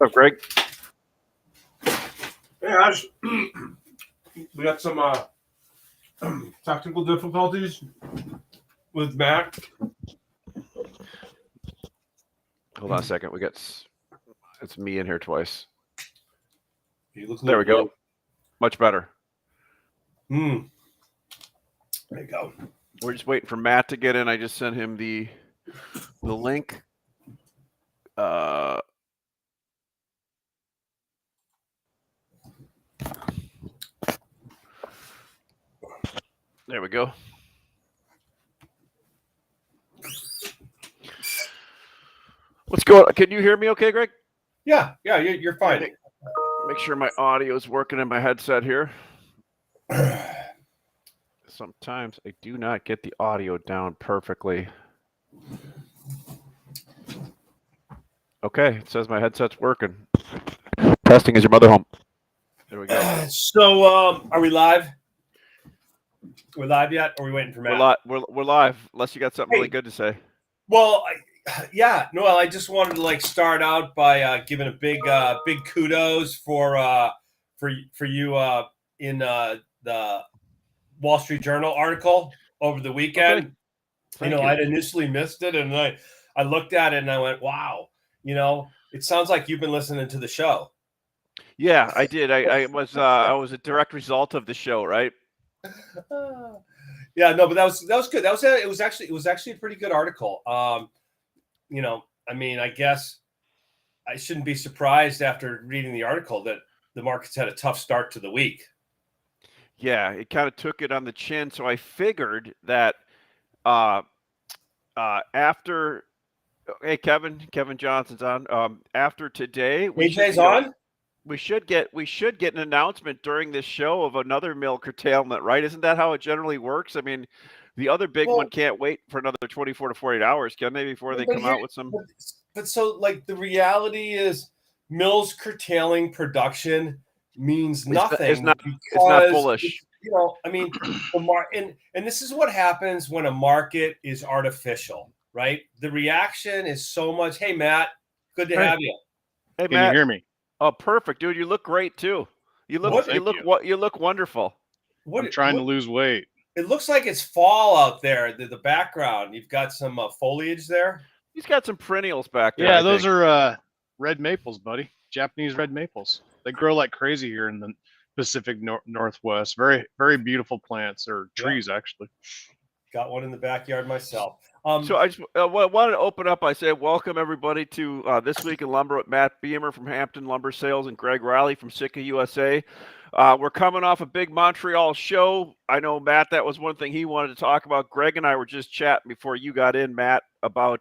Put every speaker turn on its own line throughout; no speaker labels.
What's up, Greg?
Hey, Ash. We got some technical difficulties with Matt.
Hold on a second. It's me in here twice.
There
we go. Much better.
There you go.
We're just waiting for Matt to get in. I just sent him the link. There we go. What's going on? Can you hear me okay, Greg?
Yeah, you're fine.
Make sure my audio is working in my headset here. Sometimes I do not get the audio down perfectly. Okay, it says my headset's working. Testing, is your mother home? There we go.
So, are we live? We're live yet? Or are we waiting for Matt?
We're live, unless you got something really good to say.
Well, I just wanted to start out by giving a big kudos for you in the Wall Street Journal article over the weekend.
Okay.
I'd initially missed it, and I looked at it and I went, "Wow!" It sounds like you've been listening to the show.
Yeah, I did. I was a direct result of the show, right?
Yeah, no, but that was good. It was actually a pretty good article. I guess I shouldn't be surprised after reading the article that the markets had a tough start to the week.
Yeah, it kind of took it on the chin. So I figured that after, hey, Kevin Johnson's on. After today, we should get an announcement during this show of another mill curtailment, right? Isn't that how it generally works? I mean, the other big one can't wait for another 24 to 48 hours, can they, before they come out with some?
But so, the reality is, mills curtailing production means nothing.
It's not bullish.
And this is what happens when a market is artificial, right? The reaction is so much. Hey, Matt, good to have you.
Hey,
Can
Matt.
you hear me?
Oh, perfect, dude. You look great too. You look wonderful.
I'm trying to lose weight.
It looks like it's fall out there. The background. You've got some foliage there.
He's got some perennials back there.
Yeah, those are red maples, buddy. Japanese red maples. They grow like crazy here in the Pacific Northwest. Very, very beautiful plants or trees, actually.
Got one in the backyard myself.
So I just wanted to open up. I say welcome everybody to This Week in Lumber with Matt Beamer from Hampton Lumber Sales and Greg Riley from Sitka USA. We're coming off a big Montreal show. I know, Matt, that was one thing he wanted to talk about. Greg and I were just chatting before you got in, Matt, about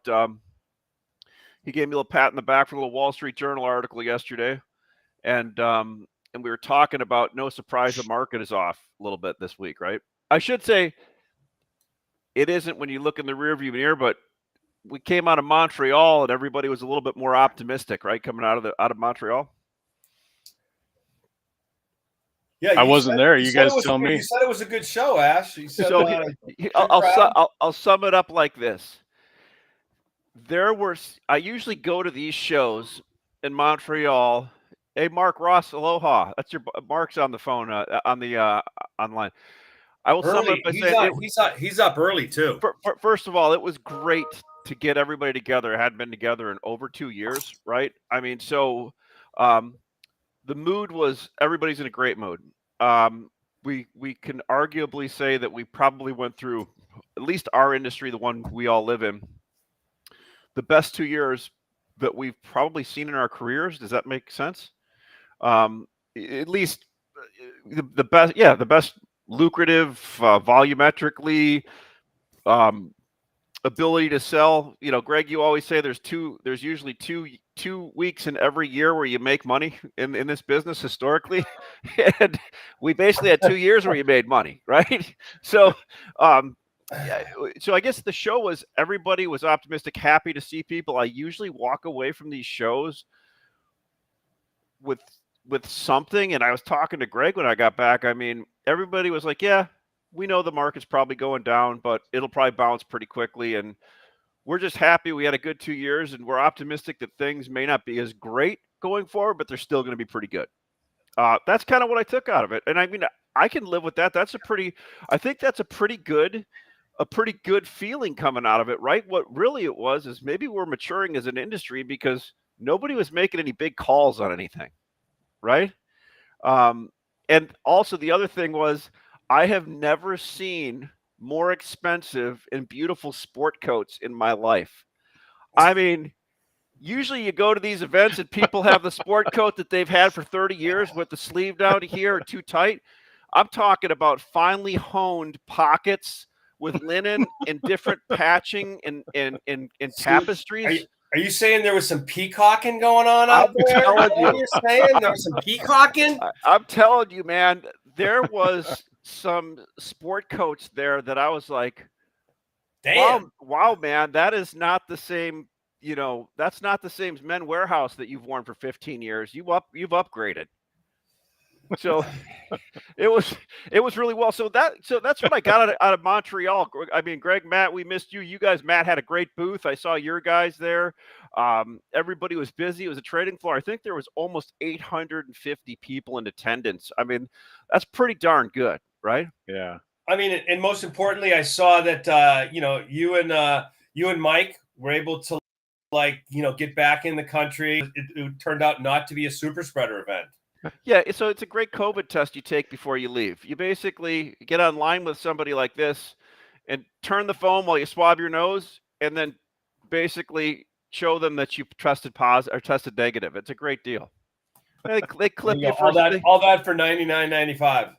he gave me a little pat in the back for a little Wall Street Journal article yesterday. And we were talking about, no surprise, the market is off a little bit this week, right? I should say it isn't when you look in the rearview mirror, but we came out of Montreal and everybody was a little bit more optimistic, right? Coming out of Montreal.
Yeah,
I wasn't there. You guys tell me.
You said it was a good show, Ash. You said,
I'll sum it up like this. I usually go to these shows in Montreal. Hey, Mark Ross, aloha. That's Mark's on the phone on the online. I will sum it up by saying
he's up early too.
First of all, it was great to get everybody together. It hadn't been together in over 2 years, right? I mean, so the mood was, everybody's in a great mood. We can arguably say that we probably went through, at least our industry, the one we all live in, the best 2 years that we've probably seen in our careers. Does that make sense? At least the best, the best lucrative, volumetrically, ability to sell. Greg, you always say there's usually two weeks in every year where you make money in this business historically. And we basically had 2 years where you made money, right? So so I guess the show was, everybody was optimistic, happy to see people. I usually walk away from these shows with something, and I was talking to Greg when I got back. I mean, everybody was like, yeah, we know the market's probably going down, but it'll probably bounce pretty quickly. And we're just happy we had a good 2 years, and we're optimistic that things may not be as great going forward, but they're still going to be pretty good. That's kind of what I took out of it, and I mean, I can live with that. I think that's a pretty good feeling coming out of it, right? What really it was is maybe we're maturing as an industry because nobody was making any big calls on anything, right? Um, and also the other thing was I have never seen more expensive and beautiful sport coats in my life. I mean, usually you go to these events and people have the sport coat that they've had for 30 years with the sleeve down to here or too tight. I'm talking about finely honed pockets with linen and different patching and tapestries.
Are you saying there was some peacocking going on out there?
Telling you.
You're saying there was some peacocking?
I'm telling you, man, there was some sport coats there that I was like,
Damn.
wow, man, that is not the same. That's not the same Men Warehouse that you've worn for 15 years. You've upgraded. So it was really well. So that's what I got out of Montreal. I mean, Greg, Matt, we missed you. You guys, Matt, had a great booth. I saw your guys there. Everybody was busy. It was a trading floor. I think there was almost 850 people in attendance. I mean, that's pretty darn good, right?
Yeah.
I mean, and most importantly, I saw that you and Mike were able to get back in the country. It turned out not to be a super spreader event.
Yeah, so it's a great COVID test you take before you leave. You basically get online with somebody like this and turn the phone while you swab your nose and then basically show them that you tested positive or tested negative. It's a great deal. They clip you for
all that for $99.95.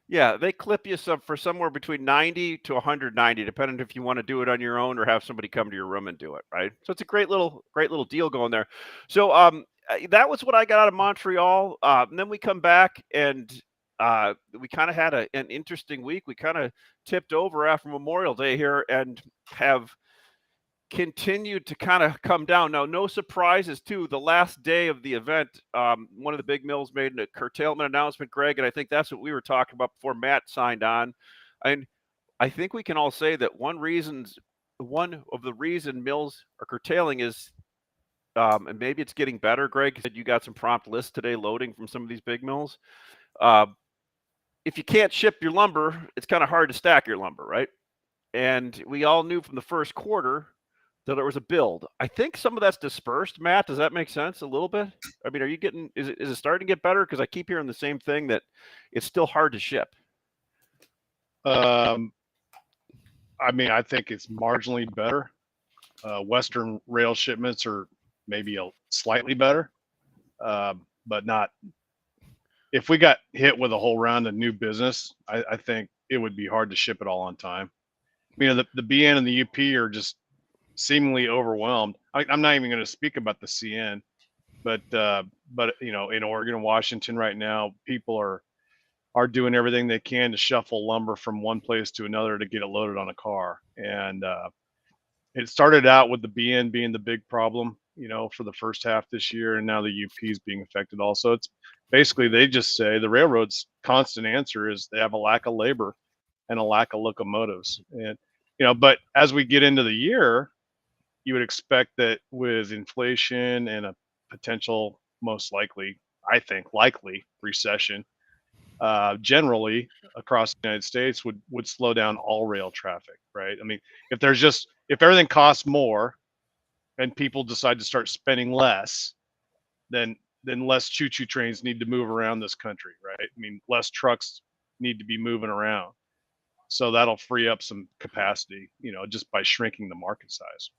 Yeah, they clip you for somewhere between 90 to 190, depending if you want to do it on your own or have somebody come to your room and do it, right? So it's a great little deal going there. So that was what I got out of Montreal. And then we come back and we kind of had an interesting week. We kind of tipped over after Memorial Day here and have continued to kind of come down. Now, no surprises too. The last day of the event, one of the big mills made a curtailment announcement, Greg, and I think that's what we were talking about before Matt signed on. And I think we can all say that one of the reason mills are curtailing is, and maybe it's getting better. Greg said you got some prompt lists today loading from some of these big mills. If you can't ship your lumber, it's kind of hard to stack your lumber, right? And we all knew from the first quarter that there was a build. I think some of that's dispersed. Matt, does that make sense a little bit? I mean, is it starting to get better? Because I keep hearing the same thing that it's still hard to ship.
I mean, I think it's marginally better. Western rail shipments are maybe slightly better, but not. If we got hit with a whole round of new business, I think it would be hard to ship it all on time. You know, the BN and the UP are just seemingly overwhelmed. I'm not even going to speak about the CN, but you know, in Oregon and Washington right now, people are doing everything they can to shuffle lumber from one place to another to get it loaded on a car. And it started out with the BN being the big problem, you know, for the first half this year, and now the UP is being affected also. It's basically, they just say the railroad's constant answer is they have a lack of labor and a lack of locomotives. And you know, but as we get into the year, you would expect that with inflation and a potential, most likely, I think, likely recession, generally across the United States would slow down all rail traffic, right? I mean, if everything costs more and people decide to start spending less, then less choo-choo trains need to move around this country, right? I mean, less trucks need to be moving around. So that'll free up some capacity, you know, just by shrinking the market size.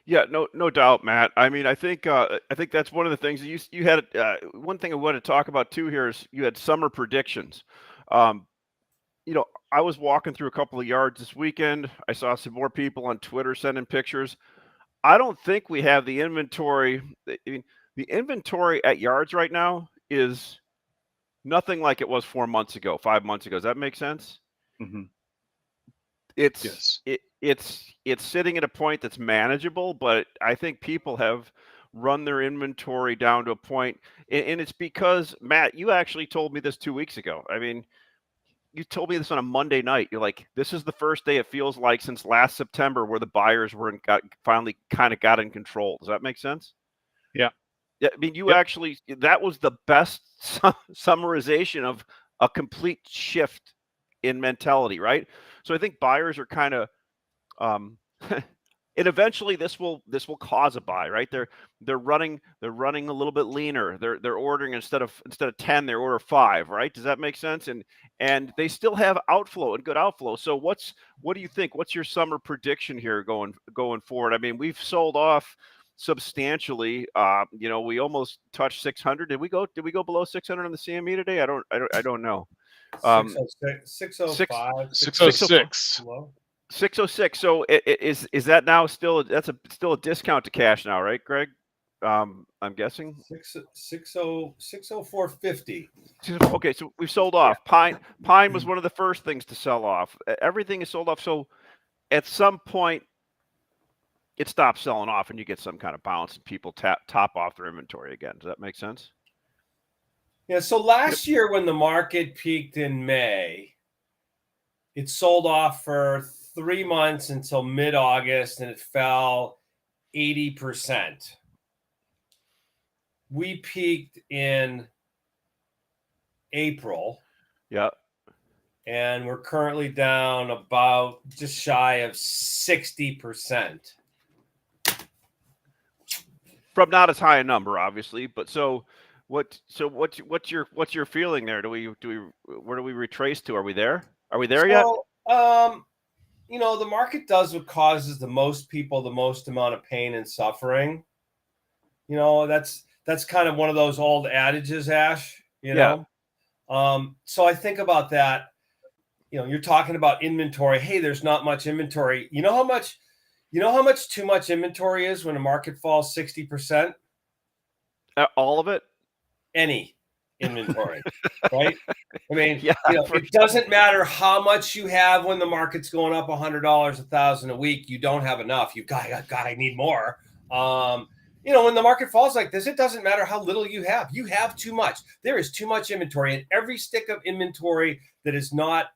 Yeah, no doubt, Matt. I mean, I think that's one of the things you had. One thing I wanted to talk about too here is you had summer predictions. You know, I was walking through a couple of yards this weekend. I saw some more people on Twitter sending pictures. I don't think we have the inventory. I mean, the inventory at yards right now is nothing like it was 4 months ago, 5 months ago. Does that make sense?
Mm-hmm.
It's sitting at a point that's manageable, but I think people have run their inventory down to a point, and it's because, Matt, you actually told me this 2 weeks ago. I mean, you told me this on a Monday night. You're like, this is the first day it feels like since last September where the buyers finally kind of got in control. Does that make sense?
Yeah.
Yeah. I mean, you
Yep.
actually, that was the best summarization of a complete shift in mentality, right? So I think buyers are kind of, and eventually this will cause a buy, right? They're running a little bit leaner. They're ordering instead of 10, they order 5, right? Does that make sense? And they still have outflow and good outflow. So what do you think? What's your summer prediction here going forward? I mean, we've sold off substantially. We almost touched 600. Did we go below 600 on the CME today? I don't know.
606, 605,
606.
606. So is that now still still a discount to cash now, right, Greg? I'm guessing
604.50.
Okay, so we've sold off. Pine was one of the first things to sell off. Everything is sold off. So at some point it stops selling off and you get some kind of bounce and people top off their inventory again. Does that make sense?
Yeah, so last year when the market peaked in May, it sold off for 3 months until mid-August, and it fell 80%. We peaked in April.
Yeah.
And we're currently down about just shy of 60%.
From not as high a number, obviously, but what's your feeling there? Where do we retrace to? Are we there? Are we there yet?
The market does what causes the most people the most amount of pain and suffering. That's kind of one of those old adages, Ash. So I think about that. You're talking about inventory. Hey, there's not much inventory. You know how much too much inventory is when the market falls 60%?
All of it?
Any inventory, right? I mean,
Yeah,
it doesn't matter how much you have when the market's going up $100, $1,000 a week. You don't have enough. I need more. When the market falls like this, it doesn't matter how little you have. You have too much. There is too much inventory, and every stick of inventory that is not,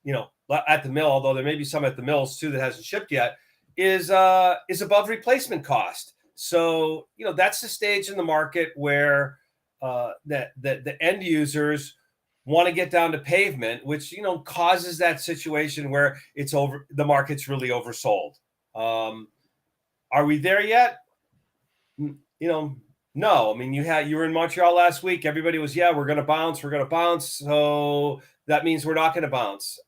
at the mill, although there may be some at the mills too that hasn't shipped yet, is above replacement cost. So that's the stage in the market where the end users want to get down to pavement, which causes that situation where the market's really oversold. Are we there yet? No. I mean, you were in Montreal last week. Everybody was, we're going to bounce. So that means we're not going to bounce.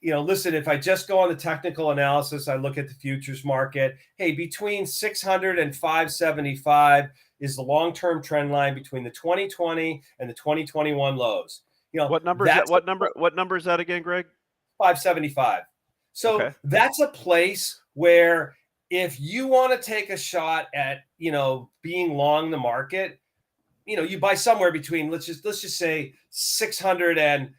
Listen, if I just go on the technical analysis, I look at the futures market. Hey, between 600 and 575 is the long-term trend line between the 2020 and the 2021 lows.
What number is that? What number is that again, Greg?
575. So
okay.
That's a place where if you want to take a shot at, being long the market, you buy somewhere between, let's just say 600 and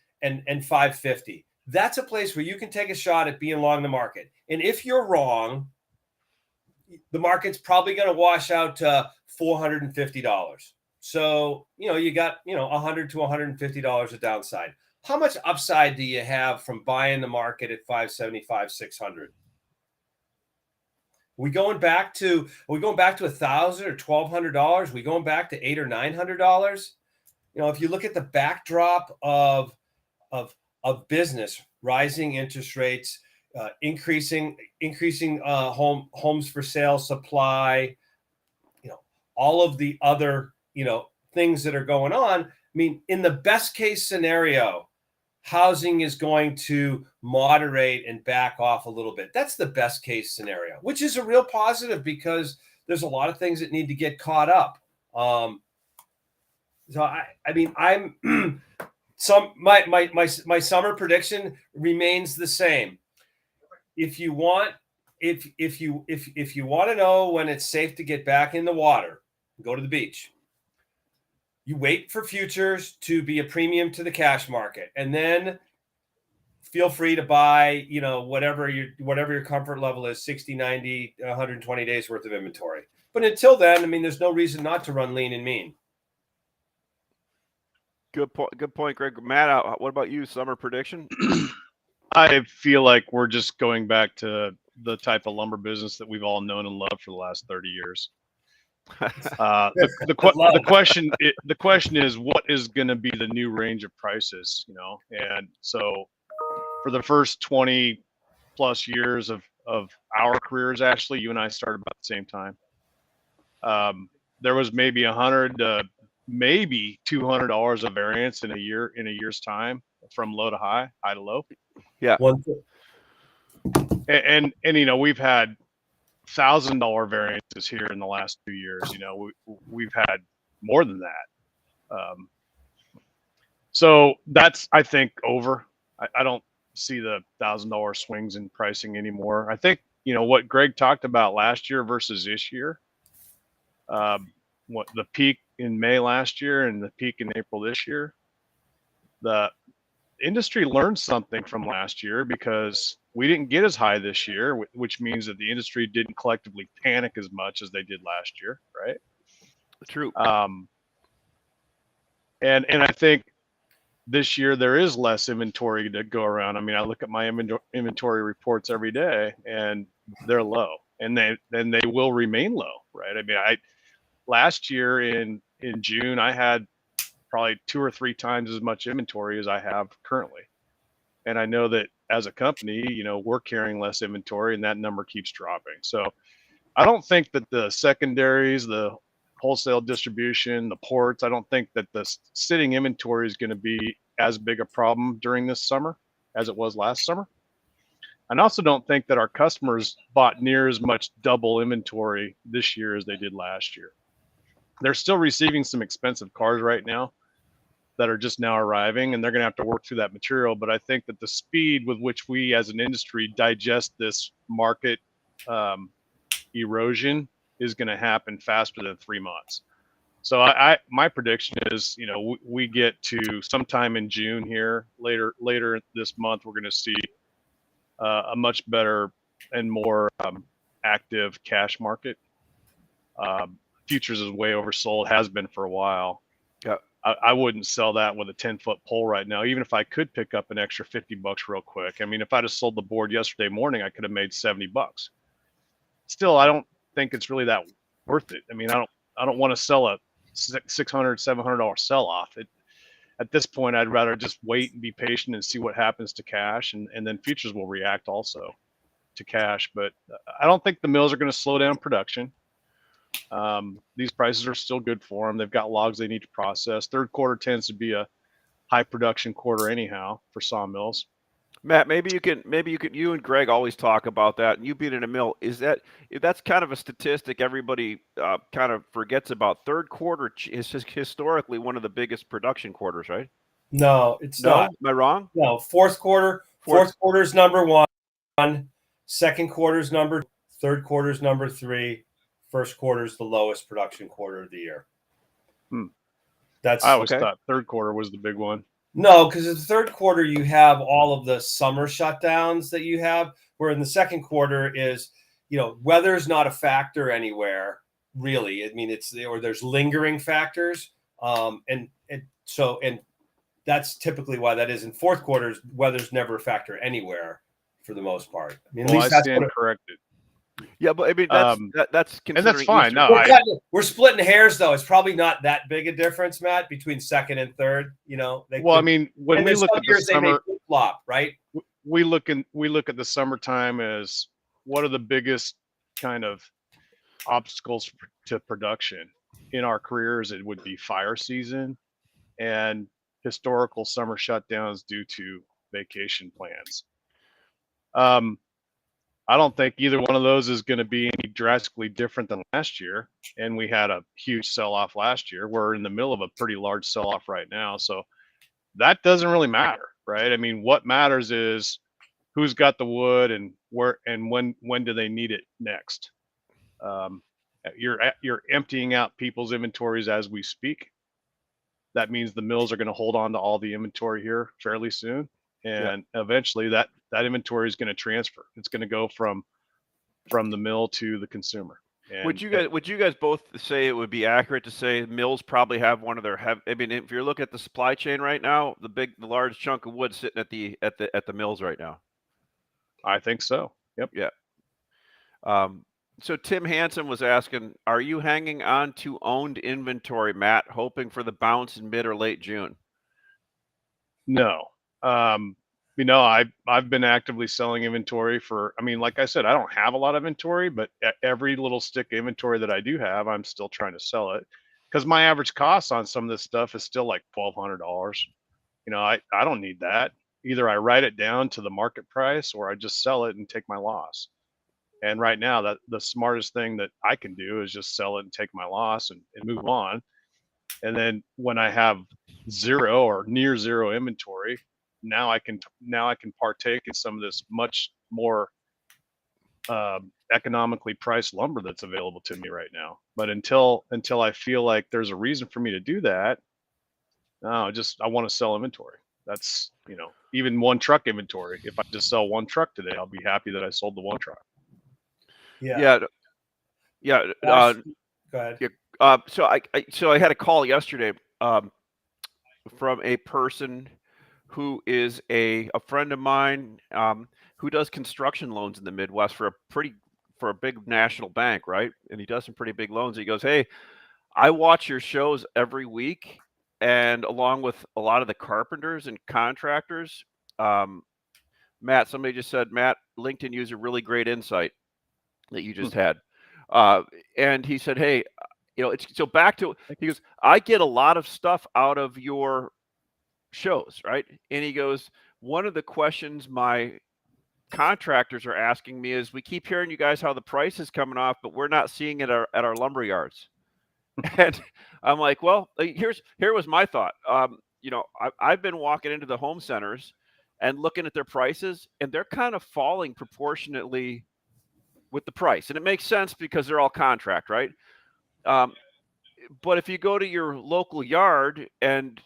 550. That's a place where you can take a shot at being long the market. And if you're wrong, the market's probably going to wash out to $450. So, you got, $100 to $150 of downside. How much upside do you have from buying the market at 575, 600? Are we going back to $1,000 or $1,200? Are we going back to $800 or $900? If you look at the backdrop of business, rising interest rates, increasing homes for sale supply, all of the other things that are going on. I mean, in the best case scenario, housing is going to moderate and back off a little bit. That's the best case scenario, which is a real positive because there's a lot of things that need to get caught up. My summer prediction remains the same. If you want to know when it's safe to get back in the water, go to the beach. You wait for futures to be a premium to the cash market, and then feel free to buy, whatever your comfort level is, 60, 90, 120 days worth of inventory. But until then, there's no reason not to run lean and mean.
Good point. Good point, Greg. Matt, what about you? Summer prediction?
I feel like we're just going back to the type of lumber business that we've all known and loved for the last 30 years. The question is, what is going to be the new range of prices? And so for the first 20 plus years of our careers, Ashley, you and I started about the same time. There was maybe $100 maybe $200 of variance in a year's time from low to high to low.
Yeah.
And we've had $1,000 variances here in the last 2 years. We've had more than that. So that's, I think, over. I don't see the $1,000 swings in pricing anymore. I think, what Greg talked about last year versus this year, what the peak in May last year and the peak in April this year, the industry learned something from last year because we didn't get as high this year, which means that the industry didn't collectively panic as much as they did last year, right?
True.
And I think this year there is less inventory to go around. I mean, I look at my inventory reports every day, and they're low, and they will remain low, right? I mean, last year in June, I had probably 2 or 3 times as much inventory as I have currently. And I know that as a company, we're carrying less inventory, and that number keeps dropping. So I don't think that the secondaries, the wholesale distribution, the ports, I don't think that the sitting inventory is going to be as big a problem during this summer as it was last summer. I also don't think that our customers bought near as much double inventory this year as they did last year. They're still receiving some expensive cars right now that are just now arriving, and they're going to have to work through that material. But I think that the speed with which we as an industry digest this market erosion is going to happen faster than 3 months. So my prediction is, we get to sometime in June here, later this month, we're going to see a much better and more active cash market. Futures is way oversold, has been for a while.
Yeah.
I wouldn't sell that with a 10-foot pole right now, even if I could pick up an extra $50 real quick. I mean, if I just sold the board yesterday morning, I could have made $70. Still, I don't think it's really that worth it. I mean, I don't want to sell a $600, $700 sell off. At this point, I'd rather just wait and be patient and see what happens to cash, and then futures will react also to cash. But I don't think the mills are going to slow down production. These prices are still good for them. They've got logs they need to process. Third quarter tends to be a high production quarter anyhow for sawmills.
Matt, maybe you and Greg always talk about that, and you being in a mill, that's kind of a statistic everybody kind of forgets about. Third quarter is historically one of the biggest production quarters, right?
No, it's not.
Am I wrong?
No, fourth quarter is number 1, second quarter is number 2, third quarter is number 3, first quarter is the lowest production quarter of the year.
I always thought third quarter was the big one.
No, because in the third quarter you have all of the summer shutdowns that you have, where in the second quarter is, weather's not a factor anywhere, really. I mean, there's lingering factors. And that's typically why that is. In fourth quarters, weather's never a factor anywhere for the most part. I mean, at least
I stand corrected.
Yeah, but I mean that's
and that's fine.
Easter.
No,
we're splitting hairs though. It's probably not that big a difference, Matt, between second and third.
I mean, when we look at the summer,
flop, right?
We look at the summertime as what are the biggest kind of obstacles to production in our careers. It would be fire season and historical summer shutdowns due to vacation plans. I don't think either one of those is going to be any drastically different than last year. And we had a huge sell-off last year. We're in the middle of a pretty large sell-off right now. So that doesn't really matter, right? I mean, what matters is who's got the wood and where and when do they need it next. You're emptying out people's inventories as we speak. That means the mills are going to hold on to all the inventory here fairly soon. And eventually that inventory is going to transfer. It's going to go from the mill to the consumer. And
Would you guys both say it would be accurate to say mills probably have one of their I mean, if you're looking at the supply chain right now, the large chunk of wood sitting at the mills right now.
I think so. Yep.
Yeah. So Tim Hansen was asking, are you hanging on to owned inventory, Matt, hoping for the bounce in mid or late June?
No. I've been actively selling inventory I mean, like I said, I don't have a lot of inventory, but every little stick of inventory that I do have, I'm still trying to sell it because my average cost on some of this stuff is still like $1,200. I don't need that. Either I write it down to the market price or I just sell it and take my loss. And right now, that the smartest thing that I can do is just sell it and take my loss and move on. And then when I have zero or near zero inventory, now I can partake in some of this much more economically priced lumber that's available to me right now. But until I feel like there's a reason for me to do that, no, I want to sell inventory. That's even one truck inventory. If I just sell one truck today, I'll be happy that I sold the one truck.
Yeah.
Go ahead.
Yeah. So I had a call yesterday from a person who is a friend of mine who does construction loans in the Midwest for a big national bank, right? And he does some pretty big loans. He goes, "Hey, I watch your shows every week, and along with a lot of the carpenters and contractors." Matt, somebody just said, Matt, LinkedIn user, really great insight that you just had. And he said, hey, it's so back to, he goes, I get a lot of stuff out of your shows, right? And he goes, one of the questions my contractors are asking me is, we keep hearing you guys how the price is coming off, but we're not seeing it at our lumber yards. And I'm like, well, here was my thought. I've been walking into the home centers and looking at their prices, and they're kind of falling proportionately with the price. And it makes sense because they're all contract, right? But if you go to your local yard and,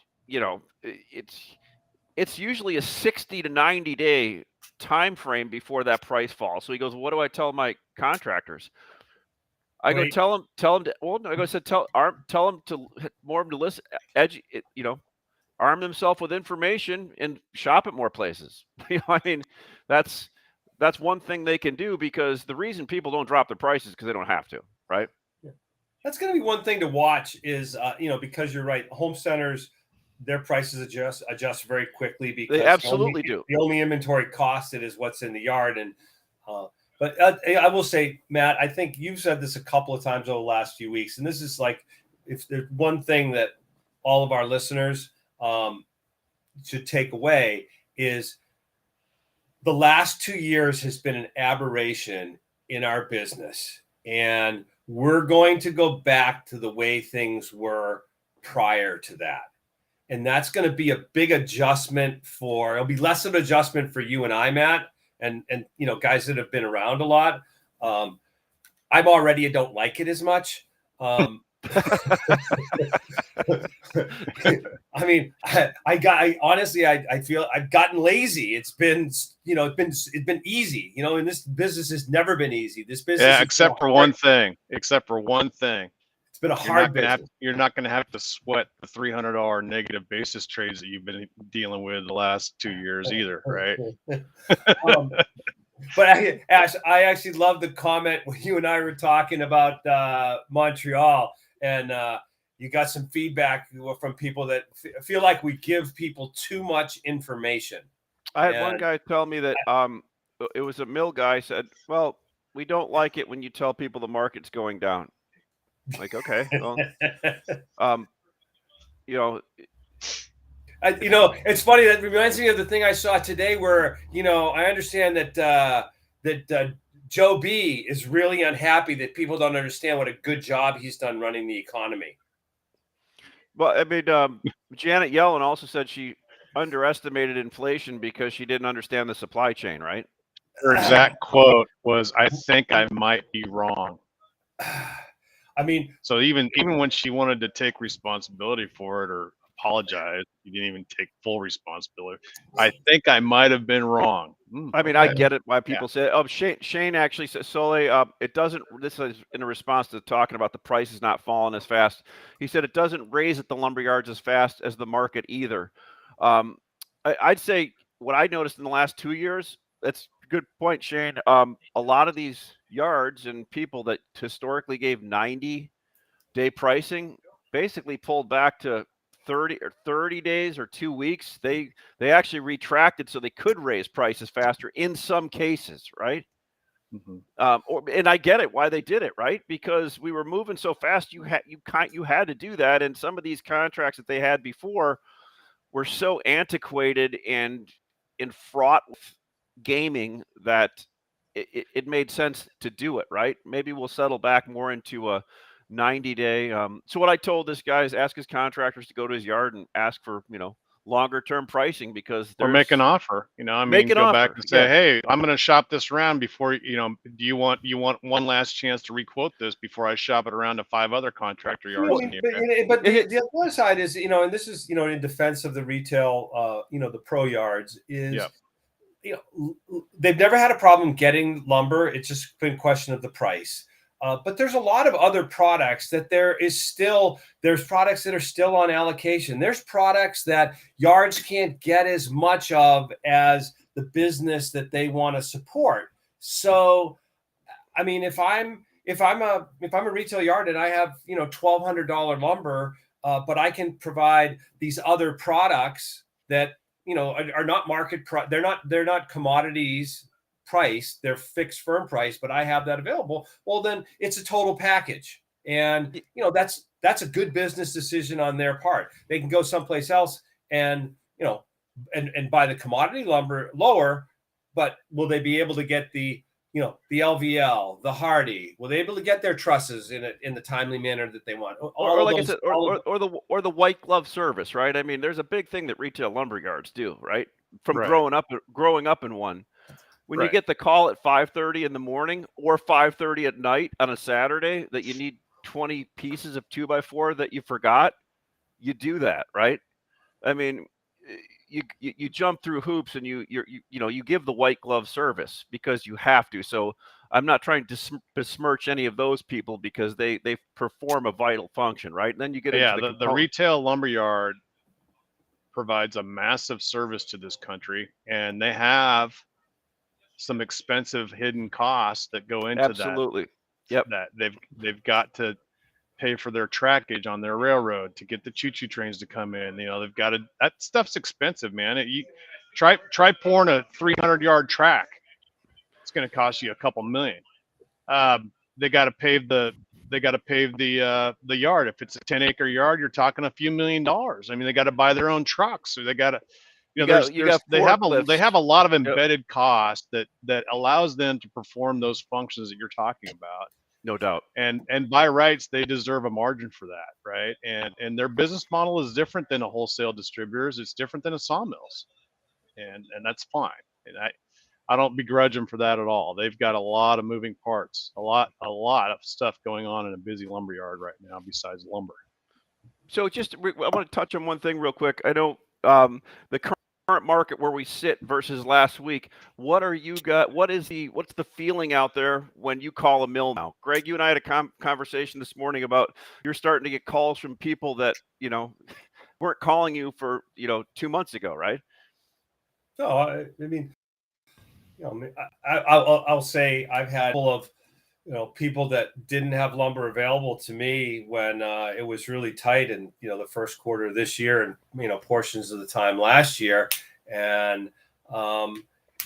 it's usually a 60 to 90 day time frame before that price falls. So he goes, what do I tell my contractors? I go, tell them to, well, I go, said, tell them to more of them to listen, arm themselves with information and shop at more places. I mean, that's one thing they can do, because the reason people don't drop their prices is because they don't have to, right?
Yeah. That's going to be one thing to watch is, because you're right. Home centers, their prices adjust very quickly because
they absolutely do.
The only inventory costed is what's in the yard. And, but I will say, Matt, I think you've said this a couple of times over the last few weeks, and this is like, if there's one thing that all of our listeners should take away, is the last 2 years has been an aberration in our business, and we're going to go back to the way things were prior to that. And that's going to be a big adjustment it'll be less of an adjustment for you and I, Matt, and guys that have been around a lot. I'm already, I don't like it as much. I mean, I feel I've gotten lazy. It's been, it's been easy, and this business has never been easy. This business,
yeah, except for one thing.
It's been a hard business.
You're not going to have to sweat the $300 negative basis trades that you've been dealing with the last 2 years either, right?
But I actually love the comment when you and I were talking about Montreal, and you got some feedback from people that feel like we give people too much information.
I had one guy tell me that it was a mill guy said, well, we don't like it when you tell people the market's going down. Like, okay, well,
it's funny. That reminds me of the thing I saw today where, I understand that Joe B is really unhappy that people don't understand what a good job he's done running the economy.
Well, I mean, Janet Yellen also said she underestimated inflation because she didn't understand the supply chain, right?
Her exact quote was, I think I might be wrong.
I mean,
so even when she wanted to take responsibility for it or apologize, she didn't even take full responsibility. I think I might have been wrong.
I mean, I
Okay.
get it why people say. Shane actually says, Soleil, it doesn't. This is in a response to talking about the prices not falling as fast. He said it doesn't raise at the lumber yards as fast as the market either. Um, I'd say what I noticed in the last 2 years. That's a good point, Shane. A lot of these yards and people that historically gave 90-day pricing basically pulled back to 30 days or 2 weeks. They actually retracted so they could raise prices faster in some cases, right? And I get it why they did it, right? Because we were moving so fast, you had to do that, and some of these contracts that they had before were so antiquated and fraught with gaming that it made sense to do it, right? Maybe we'll settle back more into a 90-day. So what I told this guy is ask his contractors to go to his yard and ask for, longer term pricing because
Or make an offer, I mean, go back and say,
Yeah.
hey, I'm going to shop this around before, do you want one last chance to requote this before I shop it around to 5 other contractor yards?
Well, but the other side is, and this is, in defense of the retail, the pro yards is,
Yep.
They've never had a problem getting lumber. It's just been a question of the price. But there's a lot of other products that there's products that are still on allocation. There's products that yards can't get as much of as the business that they want to support. So, I mean, if I'm a retail yard and I have $1,200 lumber, but I can provide these other products that are not market price. They're not commodities price. They're fixed firm price, but I have that available. Well, then it's a total package, and that's a good business decision on their part. They can go someplace else and and buy the commodity lumber lower, but will they be able to get the LVL, the Hardy? Will they be able to get their trusses in the timely manner that they want?
Or like I said, or the white glove service, right? I mean, there's a big thing that retail lumber yards do, right? From
Right.
growing up in one. When you
Right.
get the call at 5:30 in the morning or 5:30 at night on a Saturday that you need 20 pieces of 2x4 that you forgot, you do that, right? I mean, you jump through hoops and you give the white glove service because you have to. So I'm not trying to besmirch any of those people because they perform a vital function, right? And then you get into
the retail lumberyard provides a massive service to this country, and they have some expensive hidden costs that go into
absolutely. Yep.
that they've got to pay for their trackage on their railroad to get the choo-choo trains to come in. They've got to, that stuff's expensive, man. You try pouring a 300-yard track. It's going to cost you a couple million. They got to pave the yard. If it's a 10-acre yard, you're talking a few $1 million. I mean, they got to buy their own trucks, so they got to, they have a lot of embedded costs that allows them to perform those functions that you're talking about.
No doubt.
And by rights, they deserve a margin for that, right? And their business model is different than a wholesale distributors. It's different than a sawmills, and that's fine. And I don't begrudge them for that at all. They've got a lot of moving parts, a lot of stuff going on in a busy lumberyard right now besides lumber.
So I want to touch on one thing real quick. I know the current market where we sit versus last week. What's the feeling out there when you call a mill now? Greg, you and I had a conversation this morning about you're starting to get calls from people that weren't calling you for 2 months ago, right?
No, I mean, I'll say I've had full of people that didn't have lumber available to me when it was really tight in the first quarter of this year and portions of the time last year, and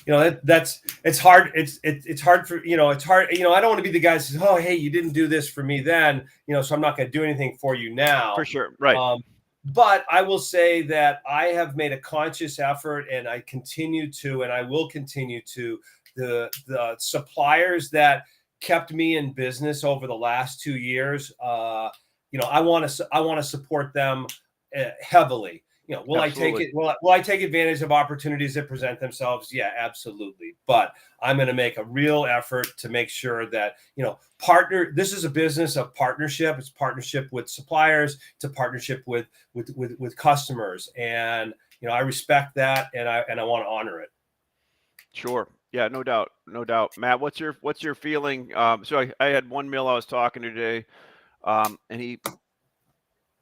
it's hard. It's hard for it's hard. I don't want to be the guy that says, oh, hey, you didn't do this for me then, so I'm not going to do anything for you now.
For sure, right.
But I will say that I have made a conscious effort, and I continue to, and I will continue to, the suppliers that kept me in business over the last 2 years. I want to support them heavily. Will
Absolutely.
will I take advantage of opportunities that present themselves? Yeah, absolutely. But I'm going to make a real effort to make sure that, this is a business of partnership. It's partnership with suppliers. It's a partnership with customers. And, I respect that, and I want to honor it.
Sure. Yeah, no doubt. No doubt. Matt, what's your feeling? So I had one mill I was talking to today, and he,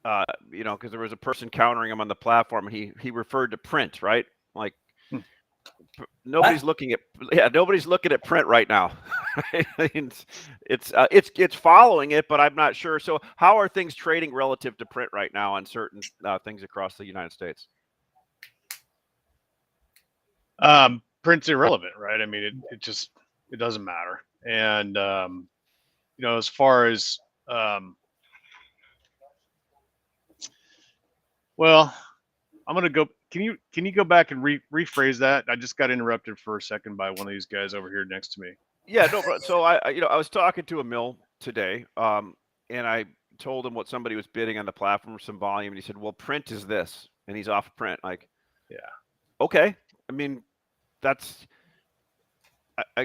because there was a person countering him on the platform, and he referred to print, right? Like
Hmm.
nobody's looking at print right now. I mean, it's following it, but I'm not sure. So how are things trading relative to print right now on certain things across the United States?
Print's irrelevant, right? I mean, it doesn't matter. And as far as well, I'm gonna go. Can you go back and rephrase that? I just got interrupted for a second by one of these guys over here next to me.
Yeah, no. So I was talking to a mill today, and I told him what somebody was bidding on the platform for some volume, and he said, "Well, print is this," and he's off print. Like,
Yeah.
okay. I mean, that's I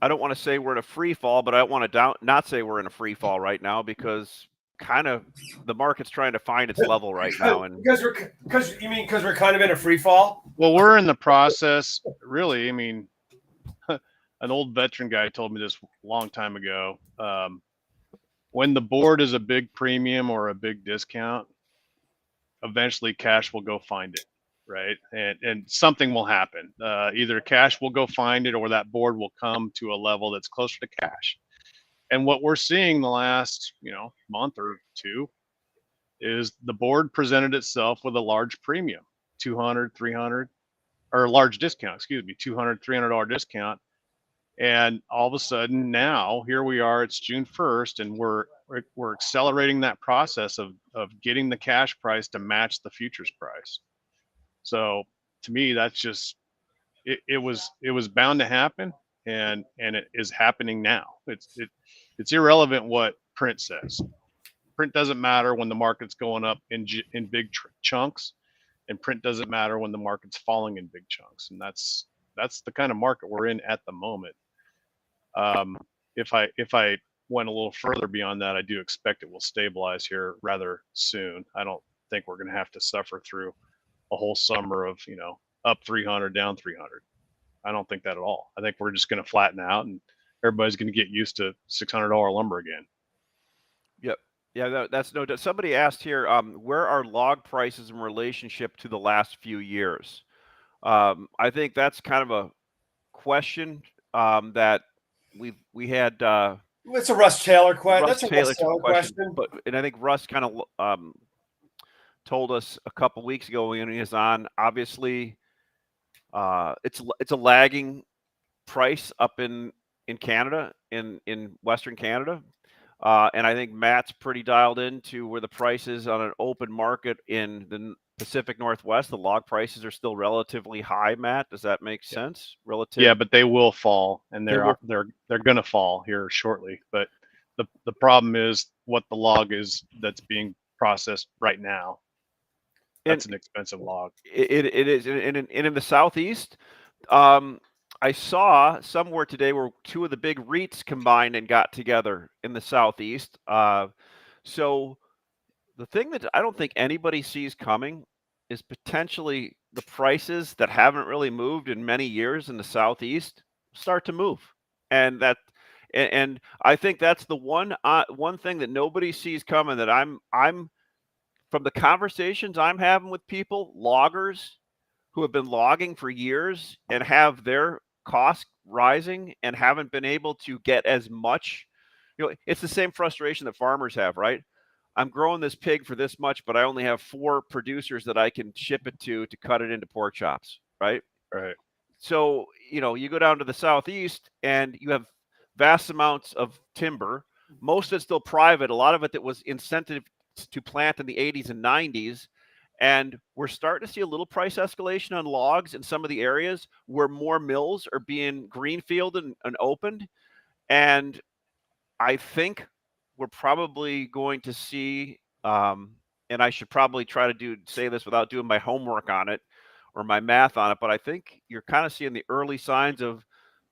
I don't want to say we're in a free fall, but I don't want to not say we're in a free fall right now because kind of the market's trying to find its level right now. And
because we're kind of in a free fall.
Well, we're in the process, really. I mean, an old veteran guy told me this a long time ago. When the board is a big premium or a big discount, eventually cash will go find it, right? And something will happen. Either cash will go find it, or that board will come to a level that's closer to cash. And what we're seeing the last month or two is the board presented itself with a large premium, 200, 300, or a large discount, excuse me, $200, $300 discount. And all of a sudden now here we are, it's June 1st, and we're accelerating that process of getting the cash price to match the futures price. So to me, that's just it was bound to happen, and it is happening now. It's irrelevant what print says. Print doesn't matter when the market's going up in big chunks, and print doesn't matter when the market's falling in big chunks. And that's the kind of market we're in at the moment. If I went a little further beyond that, I do expect it will stabilize here rather soon. I don't think we're going to have to suffer through a whole summer of up 300, down 300. I don't think that at all. I think we're just going to flatten out, and everybody's going to get used to $600 lumber again.
Yep. Yeah, that's no doubt. Somebody asked here, where are log prices in relationship to the last few years? I think that's kind of a question that we had.
It's a Russ Taylor question.
Russ
That's a
Taylor
Russ Taylor question.
and I think Russ kind of told us a couple weeks ago when he was on. Obviously, it's a lagging price up in Canada, in Western Canada. And I think Matt's pretty dialed into where the price is on an open market in the Pacific Northwest. The log prices are still relatively high. Matt, does that make sense? Relative?
Yeah, but they will fall, and they're going to fall here shortly. But the problem is what the log is that's being processed right now. That's an expensive log.
It is, and in the Southeast. I saw somewhere today where two of the big REITs combined and got together in the Southeast. So the thing that I don't think anybody sees coming is potentially the prices that haven't really moved in many years in the Southeast start to move. And I think that's the one thing that nobody sees coming, that I'm from the conversations I'm having with people, loggers who have been logging for years and have their costs rising and haven't been able to get as much. It's the same frustration that farmers have, right? I'm growing this pig for this much, but I only have 4 producers that I can ship it to cut it into pork chops, right?
Right.
So, you go down to the Southeast and you have vast amounts of timber. Most of it's still private. A lot of it that was incentive to plant in the 80s and 90s. And we're starting to see a little price escalation on logs in some of the areas where more mills are being greenfielded and opened. And I think we're probably going to see, and I should probably try to say this without doing my homework on it or my math on it, but I think you're kind of seeing the early signs of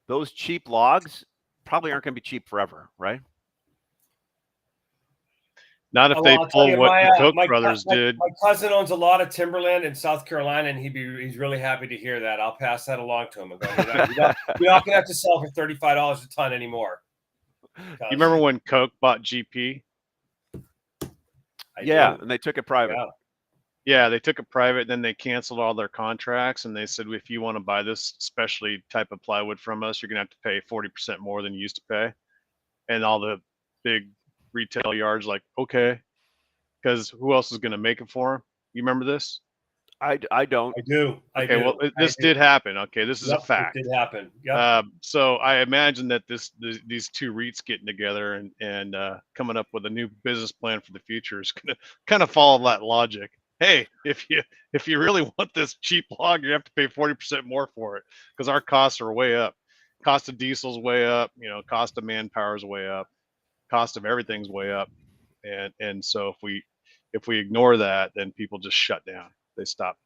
those cheap logs probably aren't going to be cheap forever, right?
Not if
Well,
they
I'll tell
pull
you,
what the Koch
my
brothers did.
my cousin owns a lot of timberland in South Carolina, and he's really happy to hear that. I'll pass that along to him. And go, you're not gonna have to sell for $35 a ton anymore.
You remember when Koch bought GP?
And they took it private.
Yeah, they took it private, then they canceled all their contracts, and they said, if you want to buy this specialty type of plywood from us, you're gonna have to pay 40% more than you used to pay. And all the big retail yards like, okay, because who else is gonna make it for them? You remember this?
I don't.
I do.
Okay, well, this did happen. Okay, this is a fact.
It did happen. Yeah.
So I imagine that these two REITs getting together and coming up with a new business plan for the future is gonna kind of follow that logic. Hey, if you really want this cheap log, you have to pay 40% more for it because our costs are way up. Cost of diesel's way up. Cost of manpower is way up. Cost of everything's way up. And so if we ignore that, then people just shut down. They stop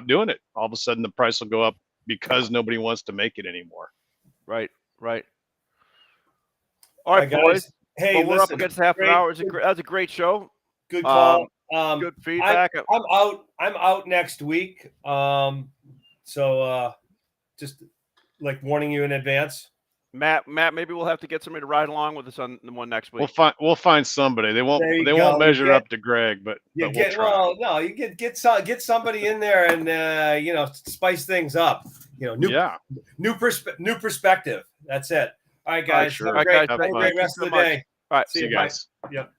doing it. All of a sudden, the price will go up because nobody wants to make it anymore.
Right. All right, boys.
Hey,
well, we're up against half an hour. That was a great show.
Good call.
Good feedback.
I'm out next week. So just like warning you in advance.
Matt, maybe we'll have to get somebody to ride along with us on the one next week.
We'll find somebody. They won't measure up to Greg, but we'll try.
You get somebody in there and spice things up. New perspective. That's it. All right, guys.
Sure.
Have a great
Thank
rest of the day.
All right,
see you guys.
Yep.